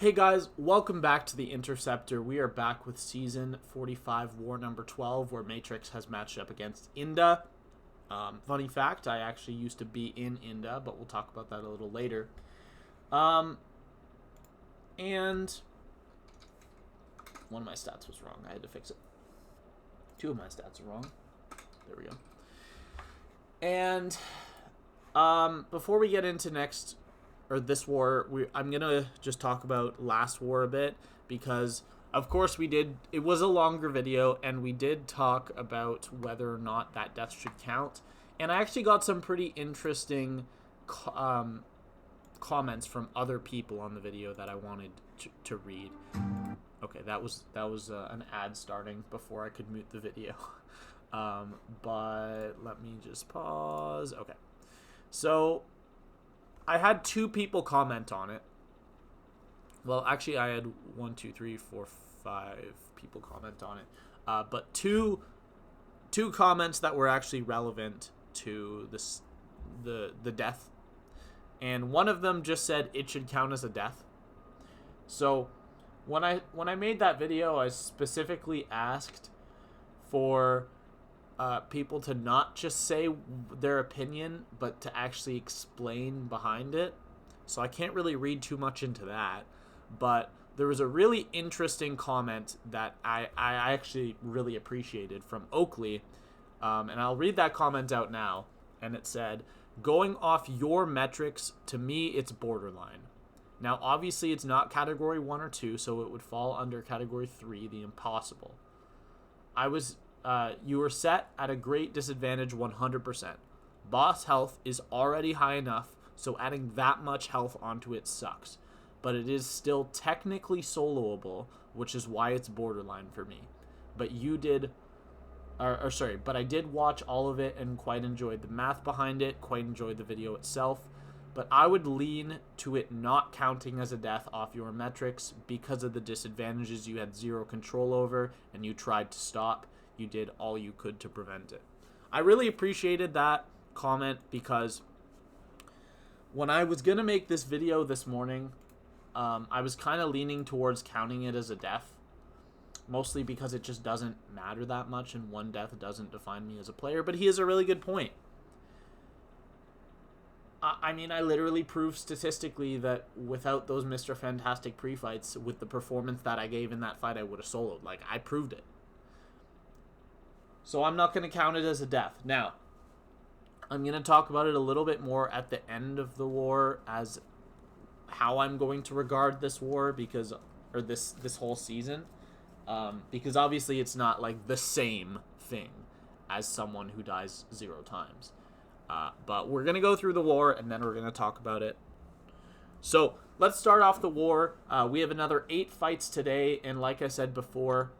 Hey guys, welcome back to the Interceptor. We are back with Season 45, War number 12, where Matrix has matched up against INDA. Funny fact, I actually used to be in INDA, but we'll talk about that a little later. And one of my stats was wrong. I had to fix it. Two of my stats are wrong. There we go. And before we get into this war, I'm gonna just talk about last war a bit, because of course it was a longer video, and we did talk about whether or not that death should count, and I actually got some pretty interesting comments from other people on the video that I wanted to read. Okay, that was an ad starting before I could mute the video. But let me just pause. Okay, so I had two people comment on it. Well, actually, I had 1, 2, 3, 4, 5 people comment on it. But two comments that were actually relevant to the death, and one of them just said it should count as a death. So when I made that video, I specifically asked for people to not just say their opinion, but to actually explain behind it. So I can't really read too much into that, but there was a really interesting comment that I actually really appreciated from Oakley, and I'll read that comment out now. And it said, "Going off your metrics, to me it's borderline. Now obviously it's not category 1 or 2, so it would fall under category 3, the impossible. You were set at a great disadvantage 100%. Boss health is already high enough, so adding that much health onto it sucks. But it is still technically soloable, which is why it's borderline for me. But but I did watch all of it and quite enjoyed the math behind it, quite enjoyed the video itself. But I would lean to it not counting as a death off your metrics because of the disadvantages you had zero control over and you tried to stop. You did all you could to prevent it." I really appreciated that comment, because when I was going to make this video this morning, I was kind of leaning towards counting it as a death, mostly because it just doesn't matter that much, and one death doesn't define me as a player. But he has a really good point. I mean, I literally proved statistically that without those Mr. Fantastic pre-fights, with the performance that I gave in that fight, I would have soloed. Like, I proved it. So I'm not going to count it as a death. Now, I'm going to talk about it a little bit more at the end of the war as how I'm going to regard this war, or this whole season, because obviously it's not like the same thing as someone who dies 0 times. But we're going to go through the war, and then we're going to talk about it. So let's start off the war. We have another 8 fights today, and like I said before,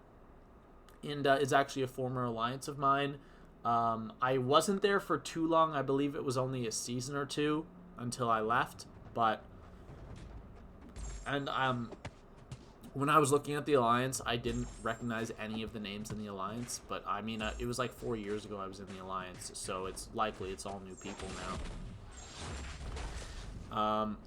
INDA is actually a former alliance of mine. I wasn't there for too long. I believe it was only a season or 2 until I left. When I was looking at the alliance, I didn't recognize any of the names in the alliance. But I mean, it was like 4 years ago I was in the alliance, so it's likely it's all new people now.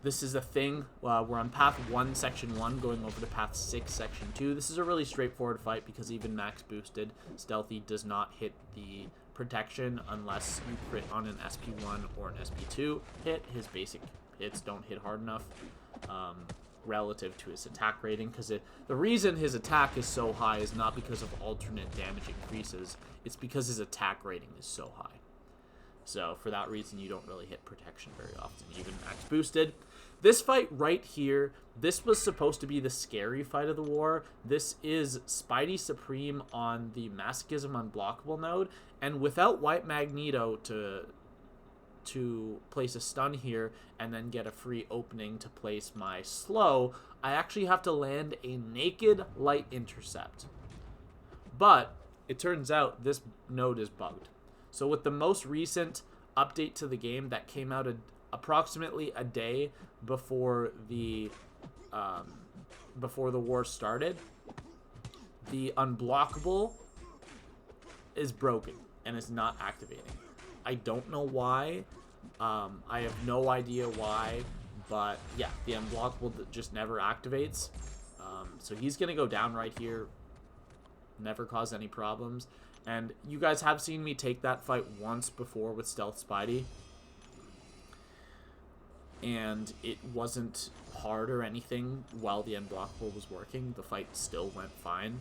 This is a thing. We're on path 1, section 1, going over to path 6, section 2. This is a really straightforward fight because even max boosted, Stealthy does not hit the protection unless you crit on an SP1 or an SP2 hit. His basic hits don't hit hard enough relative to his attack rating, because the reason his attack is so high is not because of alternate damage increases, it's because his attack rating is so high. So for that reason, you don't really hit protection very often, even max boosted. This fight right here, this was supposed to be the scary fight of the war. This is Spidey Supreme on the Masochism Unblockable node, and without White Magneto to place a stun here and then get a free opening to place my slow, I actually have to land a naked light intercept. But it turns out this node is bugged. So with the most recent update to the game that came out approximately a day before the war started, the unblockable is broken and is not activating. I don't know why. I have no idea why, But yeah, the unblockable just never activates. So he's going to go down right here. Never cause any problems. And you guys have seen me take that fight once before with Stealth Spidey. And it wasn't hard or anything while the unblockable was working. The fight still went fine.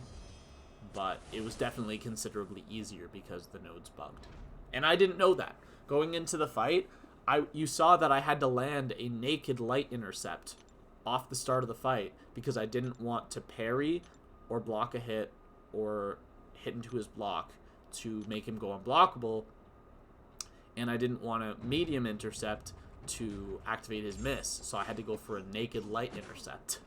But it was definitely considerably easier because the node's bugged. And I didn't know that. Going into the fight, you saw that I had to land a naked light intercept off the start of the fight because I didn't want to parry or block a hit or hit into his block to make him go unblockable, and I didn't want a medium intercept to activate his miss, so I had to go for a naked light intercept,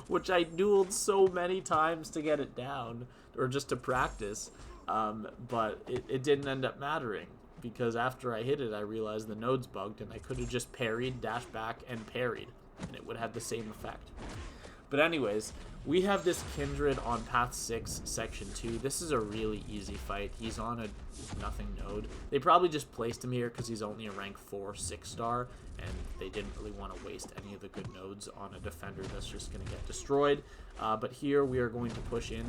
which I dueled so many times to get it down, or just to practice, but it didn't end up mattering, because after I hit it, I realized the node's bugged, and I could have just parried, dashed back, and parried, and it would have the same effect. But anyways, we have this Kindred on Path 6, Section 2. This is a really easy fight. He's on a nothing node. They probably just placed him here because he's only a rank 4 6-star, and they didn't really want to waste any of the good nodes on a defender that's just going to get destroyed. But here we are going to push in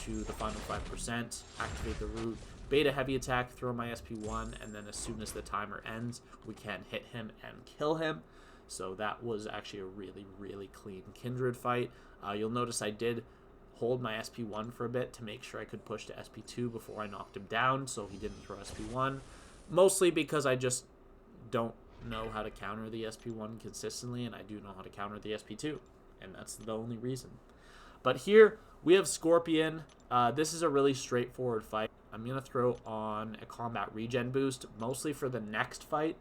to the final 5%, activate the root, beta heavy attack, throw my SP1, and then as soon as the timer ends, we can hit him and kill him. So that was actually a really, really clean Kindred fight. You'll notice I did hold my SP1 for a bit to make sure I could push to SP2 before I knocked him down, so he didn't throw SP1. Mostly because I just don't know how to counter the SP1 consistently, and I do know how to counter the SP2, and that's the only reason. But here, we have Scorpion. This is a really straightforward fight. I'm going to throw on a combat regen boost, mostly for the next fight.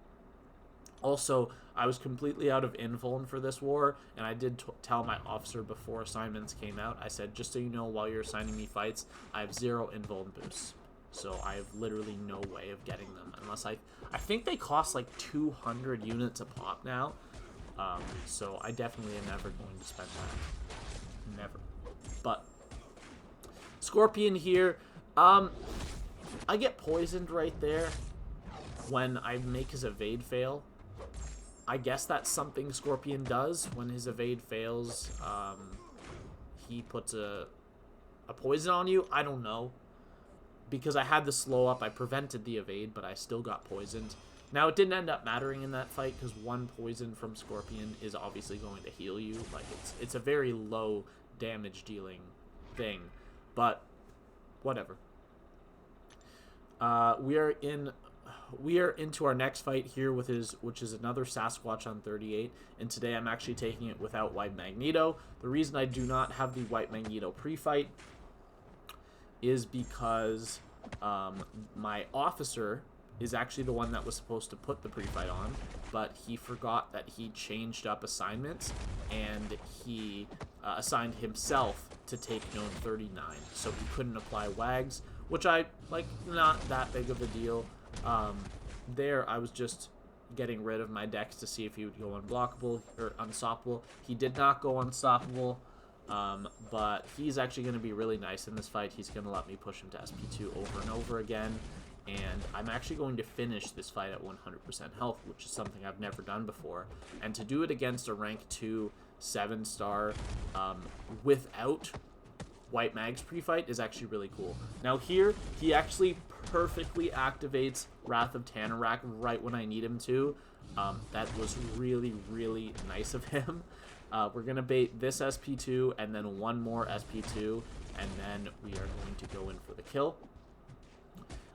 Also, I was completely out of invuln for this war, and I did tell my officer before assignments came out, I said, just so you know, while you're assigning me fights, I have 0 invuln boosts. So I have literally no way of getting them, unless I think they cost like 200 units a pop now. So I definitely am never going to spend that. Never. But Scorpion here, I get poisoned right there when I make his evade fail. I guess that's something Scorpion does. When his evade fails, he puts a poison on you. I don't know. Because I had the slow up, I prevented the evade, but I still got poisoned. Now, it didn't end up mattering in that fight, because one poison from Scorpion is obviously going to heal you. Like, it's a very low damage dealing thing. But, whatever. We are into our next fight here with which is another Sasquatch on 38, and today I'm actually taking it without White Magneto. The reason I do not have the White Magneto pre-fight is because my officer is actually the one that was supposed to put the pre-fight on, but he forgot that he changed up assignments, and he assigned himself to take Gnome 39, so he couldn't apply WAGs, which I, like, not that big of a deal. There I was just getting rid of my decks to see if he would go unblockable or unstoppable. He did not go unstoppable, but he's actually going to be really nice in this fight. He's going to let me push him to SP2 over and over again, and I'm actually going to finish this fight at 100% health, which is something I've never done before, and to do it against a rank 2 7-star without White Mag's pre-fight is actually really cool. Now here, he actually perfectly activates Wrath of Tanarak right when I need him to. That was really, really nice of him. We're going to bait this SP2 and then one more SP2, and then we are going to go in for the kill.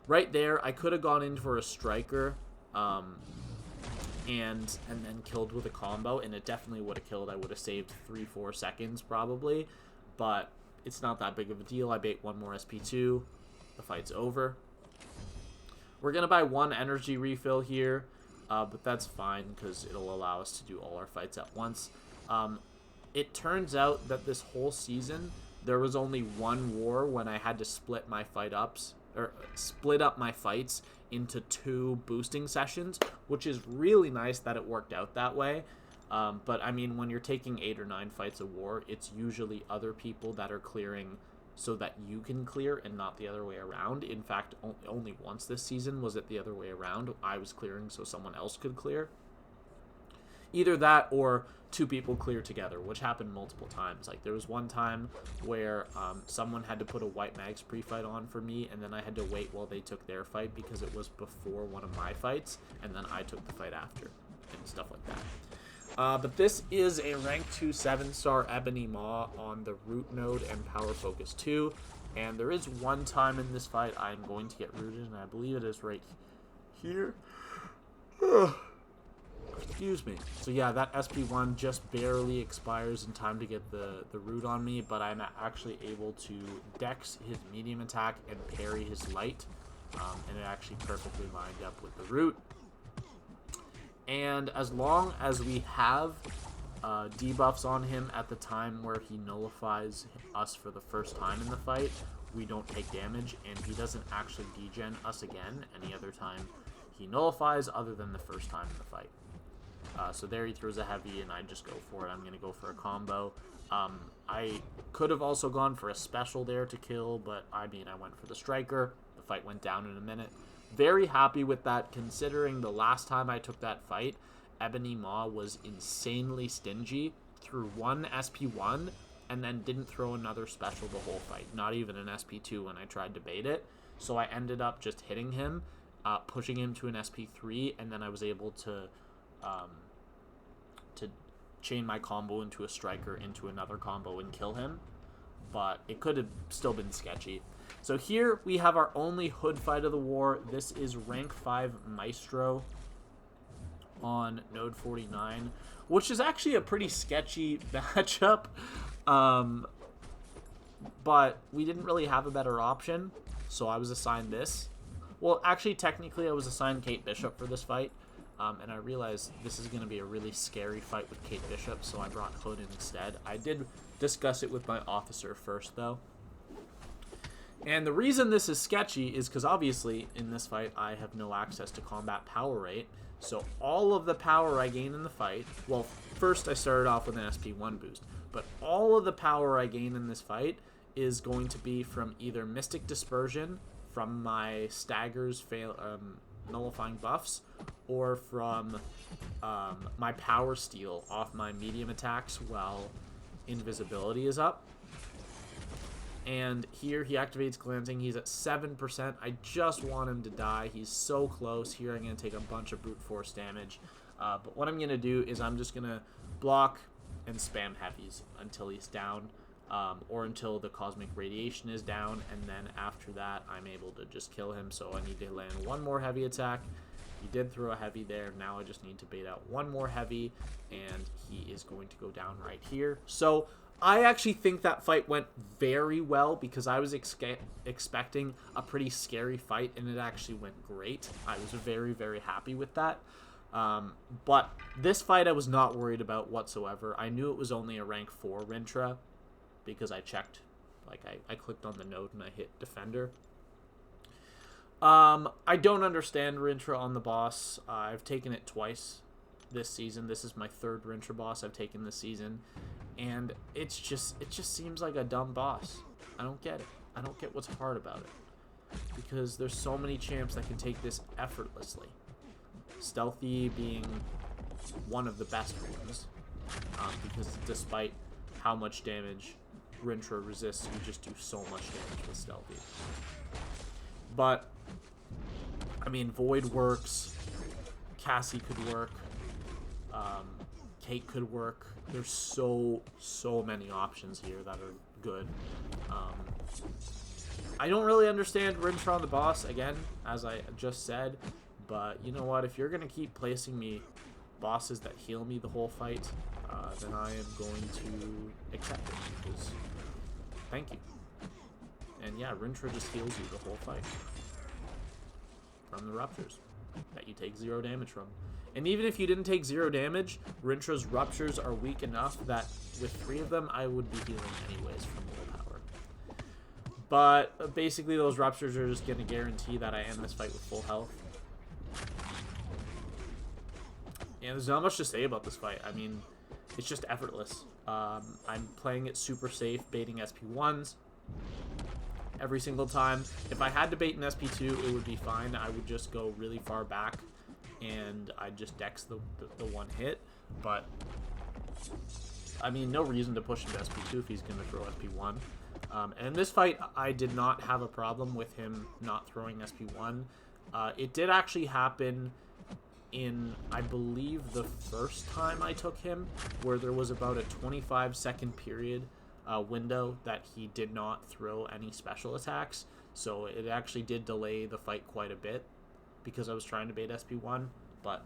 Right there, I could have gone in for a striker and then killed with a combo, and it definitely would have killed. I would have saved 3-4 seconds probably, but it's not that big of a deal. I bait one more SP2. The fight's over. We're going to buy one energy refill here, but that's fine because it'll allow us to do all our fights at once. It turns out that this whole season, there was only one war when I had to split my split up my fights into 2 boosting sessions, which is really nice that it worked out that way. But I mean, when you're taking 8 or 9 fights a war, it's usually other people that are clearing so that you can clear and not the other way around. In fact, only once this season was it the other way around. I was clearing so someone else could clear. Either that or two people clear together, which happened multiple times. Like, there was one time where someone had to put a white mags pre-fight on for me, and then I had to wait while they took their fight because it was before one of my fights, and then I took the fight after, and stuff like that. But this is a rank 2 7-star Ebony Maw on the Root node and Power Focus 2. And there is one time in this fight I'm going to get rooted, and I believe it is right here. Excuse me. So yeah, that SP1 just barely expires in time to get the root on me, but I'm actually able to dex his medium attack and parry his light. And it actually perfectly lined up with the root. And as long as we have debuffs on him at the time where he nullifies us for the first time in the fight, we don't take damage, and he doesn't actually degen us again any other time he nullifies other than the first time in the fight. So there he throws a heavy, and I just go for it. I'm going to go for a combo. I could have also gone for a special there to kill, but I mean, I went for the striker. The fight went down in a minute. Very happy with that, considering the last time I took that fight, Ebony Maw was insanely stingy, threw one SP1, and then didn't throw another special the whole fight. Not even an SP2 when I tried to bait it. So I ended up just hitting him, pushing him to an SP3, and then I was able to chain my combo into a striker into another combo and kill him. But it could have still been sketchy. So here we have our only hood fight of the war. This is rank 5 Maestro on node 49, which is actually a pretty sketchy matchup. But we didn't really have a better option, so I was assigned this. Well, actually, technically, I was assigned Kate Bishop for this fight, and I realized this is going to be a really scary fight with Kate Bishop, so I brought Hood instead. I did discuss it with my officer first, though. And the reason this is sketchy is because, obviously, in this fight, I have no access to combat power rate, so all of the power I gain in the fight, well, first I started off with an SP1 boost, but all of the power I gain in this fight is going to be from either Mystic Dispersion, from my Staggers nullifying buffs, or from my Power Steal off my medium attacks while Invisibility is up. And here he activates Glancing. He's at 7%. I just want him to die. He's so close. Here I'm going to take a bunch of brute force damage. But what I'm going to do is I'm just going to block and spam heavies until he's down, or until the Cosmic Radiation is down. And then after that, I'm able to just kill him. So I need to land one more heavy attack. He did throw a heavy there. Now I just need to bait out one more heavy, and he is going to go down right here. So I actually think that fight went very well because I was expecting a pretty scary fight, and it actually went great. I was very, very happy with that. But this fight I was not worried about whatsoever. I knew it was only a rank 4 Rintrah because I checked. Like, I clicked on the node and I hit Defender. I don't understand Rintrah on the boss. I've taken it twice this season. This is my third Rintrah boss I've taken this season. And it just seems like a dumb boss. I don't get it. I don't get what's hard about it. Because there's so many champs that can take this effortlessly. Stealthy being one of the best ones. Because despite how much damage Rintrah resists, you just do so much damage with Stealthy. But, I mean, Void works. Cassie could work. Kate could work. There's so many options here that are good. I don't really understand Rintrah on the boss, again, as I just said. But you know what? If you're going to keep placing me bosses that heal me the whole fight, then I am going to accept it. Because, thank you. And yeah, Rintrah just heals you the whole fight. From the Ruptures. That you take 0 damage from. And even if you didn't take 0 damage, Rintrah's Ruptures are weak enough that with 3 of them, I would be healing anyways from willpower. But basically, those Ruptures are just going to guarantee that I end this fight with full health. And there's not much to say about this fight. I mean, it's just effortless. I'm playing it super safe, baiting SP1s every single time. If I had to bait an SP2, it would be fine. I would just go really far back and I'd just dex the one hit. But I mean, no reason to push him to SP2 if he's going to throw SP1. And in this fight, I did not have a problem with him not throwing SP1. It did actually happen in, I believe, the first time I took him, where there was about a 25-second period window that he did not throw any special attacks. So it actually did delay the fight quite a bit because I was trying to bait SP1. But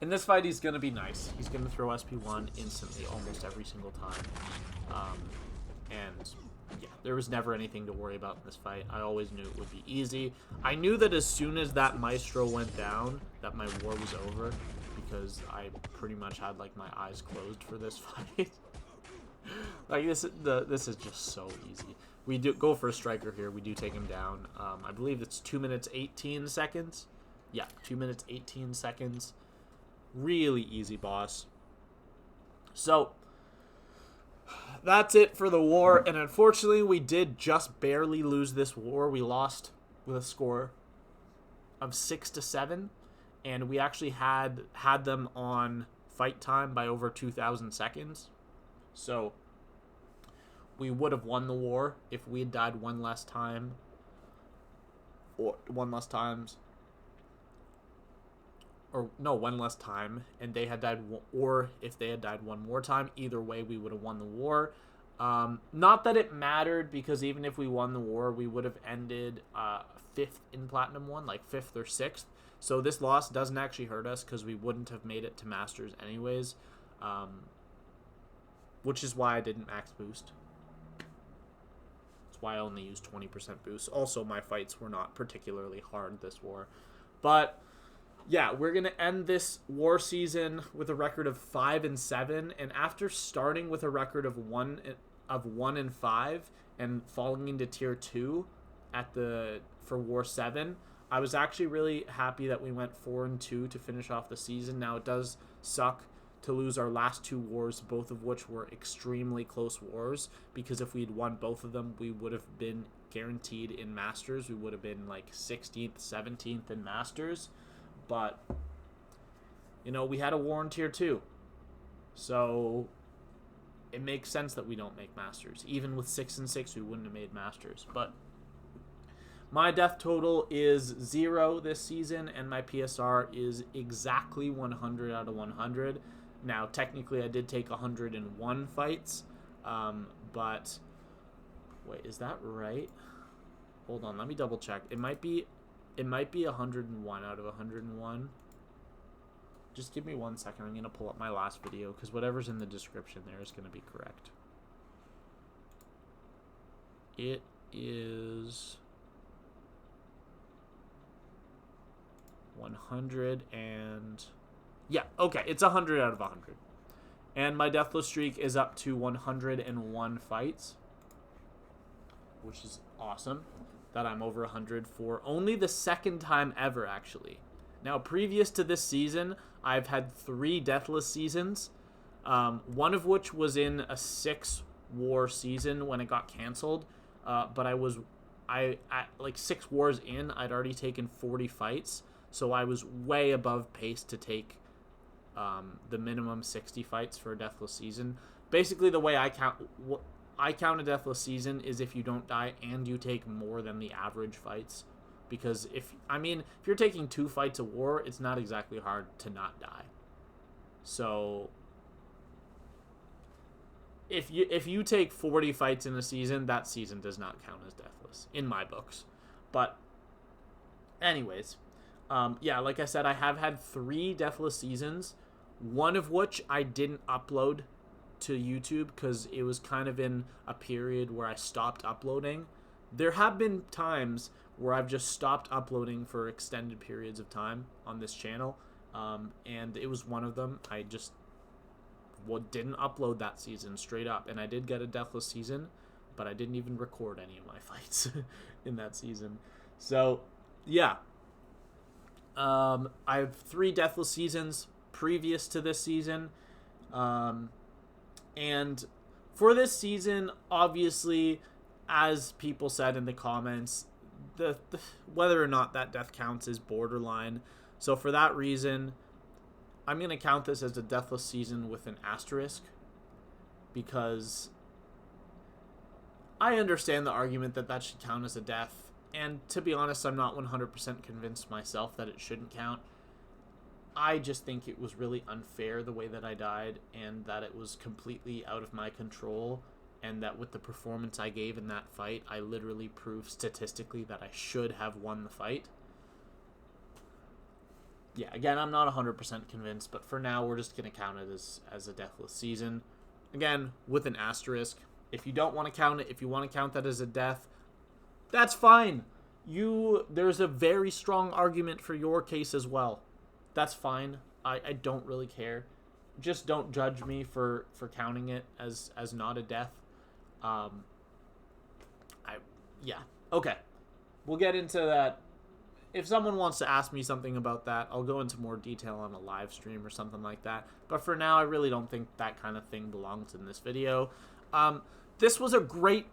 in this fight, he's going to be nice. He's going to throw SP1 instantly almost every single time. And yeah, there was never anything to worry about in this fight. I always knew it would be easy. I knew that as soon as that Maestro went down, that my war was over, because I pretty much had like my eyes closed for this fight. Like this is just so easy. We do go for a striker here. We do take him down. I believe it's 2 minutes 18 seconds. Yeah, 2 minutes 18 seconds. Really easy, boss. So that's it for the war, and unfortunately we did just barely lose this war. We lost with a score of 6-7, and we actually had them on fight time by over 2,000 seconds. So we would have won the war if we had died one less time, or one less time, and they had died, or if they had died one more time. Either way, we would have won the war. Not that it mattered, because even if we won the war, we would have ended 5th in Platinum 1, like 5th or 6th. So this loss doesn't actually hurt us, because we wouldn't have made it to Masters anyways. Which is why I didn't max boost. That's why I only used 20% boost. Also, my fights were not particularly hard this war. But yeah, we're going to end this war season with a record of 5-7, and after starting with a record of 1-5 and falling into tier 2 for war 7, I was actually really happy that we went 4-2 to finish off the season. Now, it does suck to lose our last 2 wars, both of which were extremely close wars, because if we'd won both of them, we would have been guaranteed in Masters. We would have been like 16th, 17th in Masters. But, you know, we had a war in tier 2. So it makes sense that we don't make Masters. Even with 6-6, we wouldn't have made Masters. But my death total is 0 this season, and my PSR is exactly 100 out of 100. Now, technically, I did take 101 fights. But, wait, is that right? Hold on, let me double check. It might be 101 out of 101. Just give me 1 second. I'm going to pull up my last video, because whatever's in the description there is going to be correct. It is 100 and... yeah, okay. It's 100 out of 100. And my Deathless streak is up to 101 fights, which is awesome. That I'm over 100 for only the second time ever, actually. Now, previous to this season, I've had 3 Deathless seasons, one of which was in a 6-war season when it got canceled, but at like 6 wars in, I'd already taken 40 fights, so I was way above pace to take the minimum 60 fights for a Deathless season. Basically, the way I count a Deathless season is if you don't die and you take more than the average fights. Because if you're taking 2 fights a war, it's not exactly hard to not die. So if you take 40 fights in a season, that season does not count as Deathless in my books. But anyways, yeah, like I said, I have had 3 Deathless seasons, one of which I didn't upload to YouTube because it was kind of in a period where I stopped uploading. There have been times where I've just stopped uploading for extended periods of time on this channel, and it was one of them. I just didn't upload that season straight up, and I did get a Deathless season, but I didn't even record any of my fights in that season. So yeah, I have 3 Deathless seasons previous to this season. And for this season, obviously, as people said in the comments, whether or not that death counts is borderline. So for that reason, I'm going to count this as a deathless season with an asterisk, because I understand the argument that that should count as a death, and to be honest, I'm not 100% convinced myself that it shouldn't count. I just think it was really unfair the way that I died, and that it was completely out of my control, and that with the performance I gave in that fight, I literally proved statistically that I should have won the fight. Yeah, again, I'm not 100% convinced, but for now, we're just going to count it as a deathless season. Again, with an asterisk. If you don't want to count it, if you want to count that as a death, that's fine. There's a very strong argument for your case as well. That's fine. I don't really care. Just don't judge me for counting it as not a death. Yeah. Okay. We'll get into that. If someone wants to ask me something about that, I'll go into more detail on a live stream or something like that. But for now, I really don't think that kind of thing belongs in this video. This was a great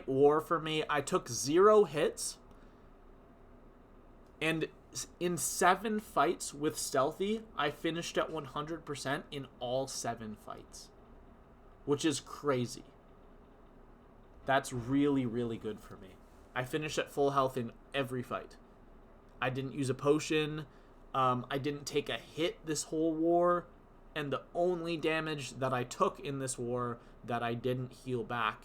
war for me. I took 0 hits. And in 7 fights with Stealthy, I finished at 100% in all 7 fights. Which is crazy. That's really, really good for me. I finished at full health in every fight. I didn't use a potion. I didn't take a hit this whole war. And the only damage that I took in this war that I didn't heal back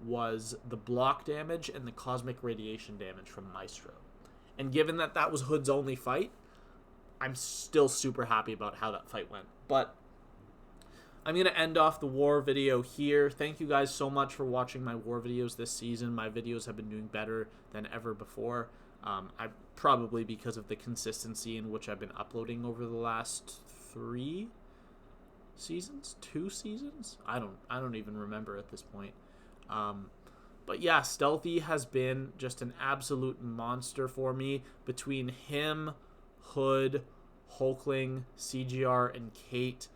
was the block damage and the cosmic radiation damage from Maestro. And given that that was Hood's only fight, I'm still super happy about how that fight went. But I'm going to end off the war video here. Thank you guys so much for watching my war videos this season. My videos have been doing better than ever before. Probably because of the consistency in which I've been uploading over the last 3 seasons? 2 seasons? I don't even remember at this point. But yeah, Stealthy has been just an absolute monster for me. Between him, Hood, Hulkling, CGR, and Kate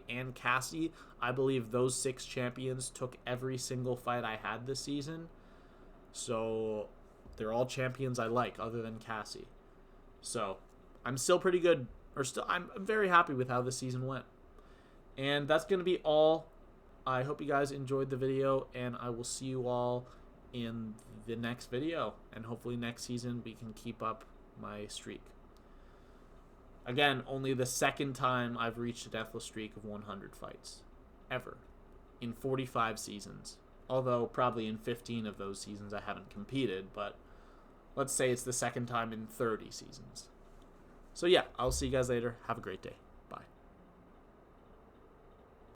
and Cassie, I believe those 6 champions took every single fight I had this season. So they're all champions I like, other than Cassie. So I'm still pretty good, I'm very happy with how this season went. And that's going to be all. I hope you guys enjoyed the video, and I will see you all in the next video. And hopefully next season we can keep up my streak. Again, only the 2nd time I've reached a deathless streak of 100 fights. Ever. In 45 seasons. Although probably in 15 of those seasons I haven't competed, but let's say it's the 2nd time in 30 seasons. So yeah, I'll see you guys later. Have a great day.